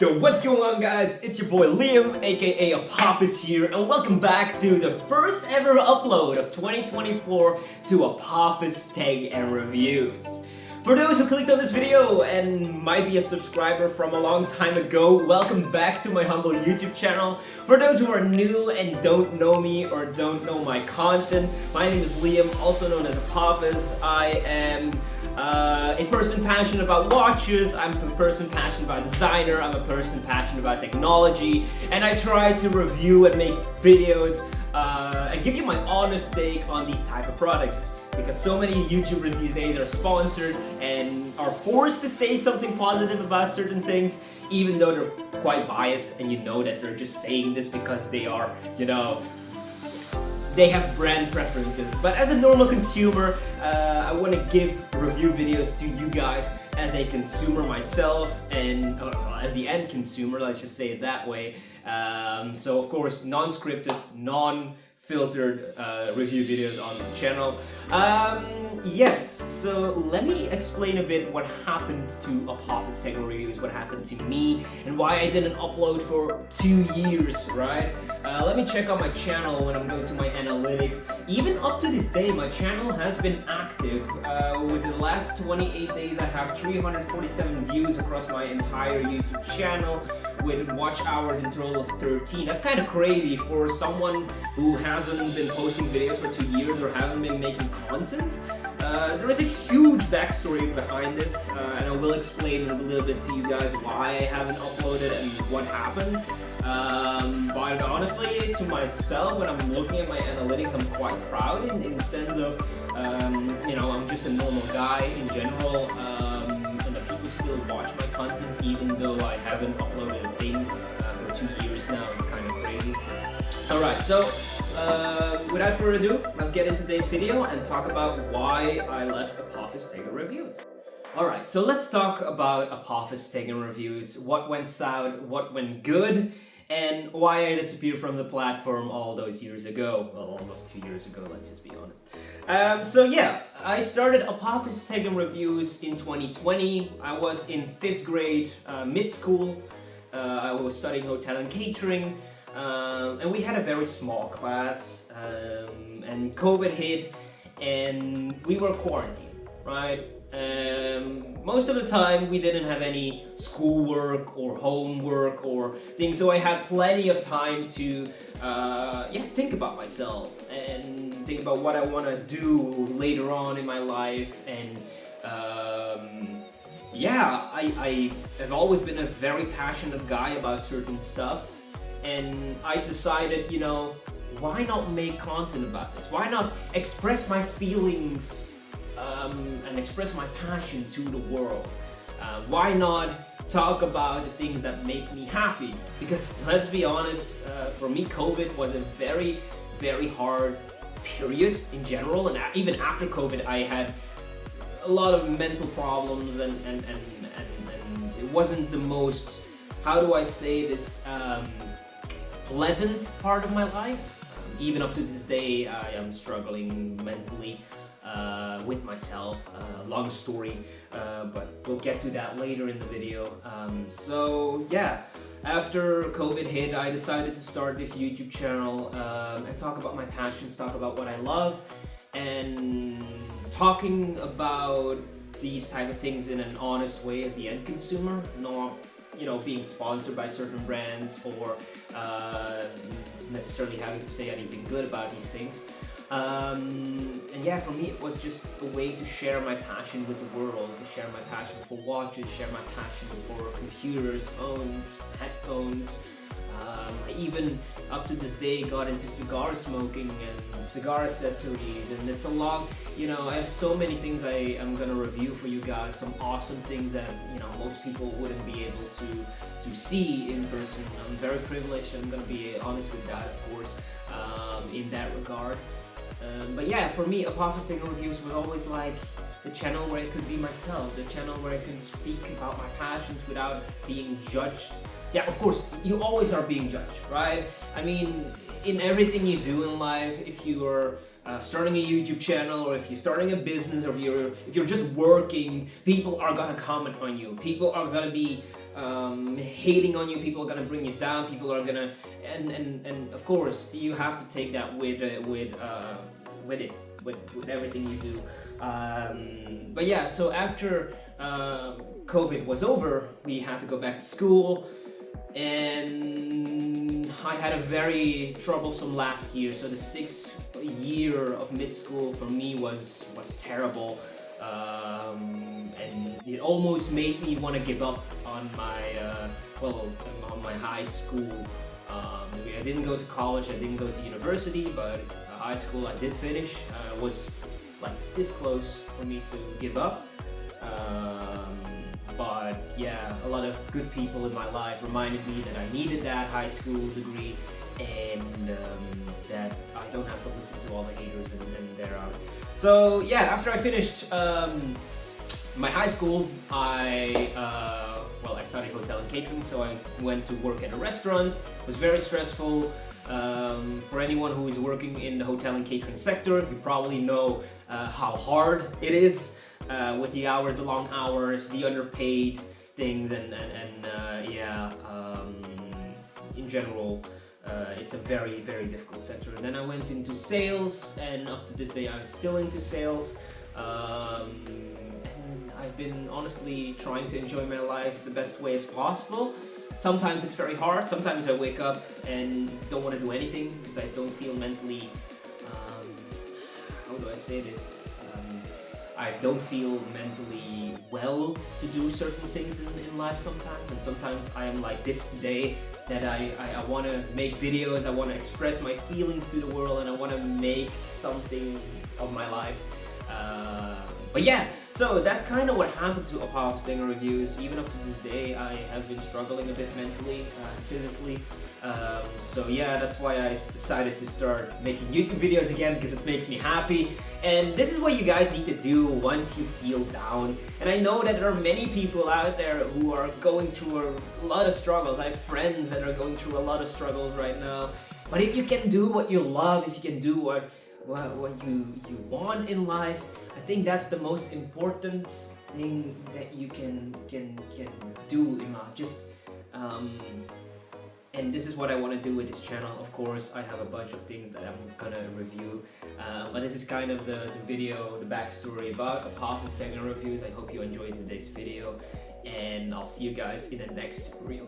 Yo, what's going on, guys? It's your boy Liam, aka Apophis here, and welcome back to the first ever upload of 2024 to Apophis Tag and Reviews. For those who clicked on this video and might be a subscriber from a long time ago, welcome back to my humble YouTube channel. For those who are new and don't know me or don't know my content, my name is Liam, also known as Apophis. I am a person passionate about watches, I'm a person passionate about designer, I'm a person passionate about technology, and I try to review and make videos and give you my honest take on these type of products. Because so many YouTubers these days are sponsored and are forced to say something positive about certain things, even though they're quite biased, and you know that they're just saying this because they are, they have brand preferences. But as a normal consumer, I want to give review videos to you guys as a consumer myself, and as the end consumer, let's just say it that way. So of course, non-scripted, non-filtered review videos on this channel. Yes, so let me explain a bit what happened to Apophis Tag and Reviews, what happened to me, and why I didn't upload for 2 years, right? Let me check out my channel when I'm going to my analytics. Even up to this day, my channel has been active. With the last 28 days, I have 347 views across my entire YouTube channel, with watch hours in total of 13. That's kind of crazy for someone who hasn't been posting videos for 2 years or hasn't been making content. There is a huge backstory behind this, and I will explain a little bit to you guys why I haven't uploaded and what happened. But honestly, to myself, when I'm looking at my analytics, I'm quite proud in the sense of, I'm just a normal guy in general, and that people still watch my content even though I haven't uploaded a thing for 2 years now. It's kind of crazy. Alright, so without further ado, let's get into today's video and talk about why I left Apophis Tag and Reviews. Alright, so let's talk about Apophis Tag and Reviews, what went south, what went good, and why I disappeared from the platform all those years ago. Well, almost 2 years ago, let's just be honest. So yeah, I started Apophis Tag and Reviews in 2020. I was in 5th grade, mid-school. I was studying hotel and catering. And we had a very small class, and COVID hit, and we were quarantined, right? Most of the time we didn't have any schoolwork or homework or things, so I had plenty of time to think about myself and think about what I want to do later on in my life. And I have always been a very passionate guy about certain stuff. And I decided, why not make content about this? Why not express my feelings and express my passion to the world? Why not talk about the things that make me happy? Because let's be honest, for me, COVID was a very, very hard period in general. And even after COVID, I had a lot of mental problems, and it wasn't the most, how do I say this, pleasant part of my life. Even up to this day, I am struggling mentally with myself. Long story, but we'll get to that later in the video. So yeah, after COVID hit, I decided to start this YouTube channel and talk about my passions, talk about what I love, and talking about these type of things in an honest way as the end consumer, not being sponsored by certain brands or necessarily having to say anything good about these things. And yeah, for me it was just a way to share my passion with the world, to share my passion for watches, share my passion for computers, phones, headphones. I even, up to this day, got into cigar smoking and cigar accessories, and it's a lot, I have so many things I am going to review for you guys, some awesome things that, most people wouldn't be able to see in person. I'm very privileged, I'm going to be honest with that, of course, in that regard. But yeah, for me, Apophis Tag and Reviews was always like the channel where I could be myself, the channel where I can speak about my passions without being judged. Yeah, of course, you always are being judged, right? I mean, in everything you do in life, if you're starting a YouTube channel, or if you're starting a business, or if you're just working, people are gonna comment on you. People are gonna be hating on you, people are gonna bring you down, people are gonna, and of course you have to take that with everything you do. But yeah, so after COVID was over, we had to go back to school, and I had a very troublesome last year. So the 6th year of mid school for me was terrible, and it almost made me want to give up on my on my high school. I didn't go to college, I didn't go to university, but high school I did finish. Was like this close for me to give up. But yeah, a lot of good people in my life reminded me that I needed that high school degree, and that I don't have to listen to all the haters and they're out. So yeah, after I finished my high school, I studied hotel and catering, so I went to work at a restaurant. It was very stressful. For anyone who is working in the hotel and catering sector, you probably know how hard it is, with the hours, the long hours, the underpaid things, and in general, it's a very, very difficult sector. And then I went into sales, and up to this day I'm still into sales. And I've been honestly trying to enjoy my life the best way as possible. Sometimes it's very hard. Sometimes I wake up and don't want to do anything because I don't feel mentally, how do I say this? I don't feel mentally well to do certain things in life sometimes, and sometimes I am like this today, that I want to make videos, I want to express my feelings to the world, and I want to make something of my life. But yeah, so that's kind of what happened to Apophis reviews. Even up to this day, I have been struggling a bit mentally, physically. So yeah, that's why I decided to start making YouTube videos again, because it makes me happy. And this is what you guys need to do once you feel down. And I know that there are many people out there who are going through a lot of struggles. I have friends that are going through a lot of struggles right now. But if you can do what you love, if you can do what you want in life, I think that's the most important thing that you can do in life. Just and this is what I want to do with this channel. Of course, I have a bunch of things that I'm gonna review, but this is kind of the video, the backstory about Apophis reviews. I hope you enjoyed today's video, and I'll see you guys in the next reel.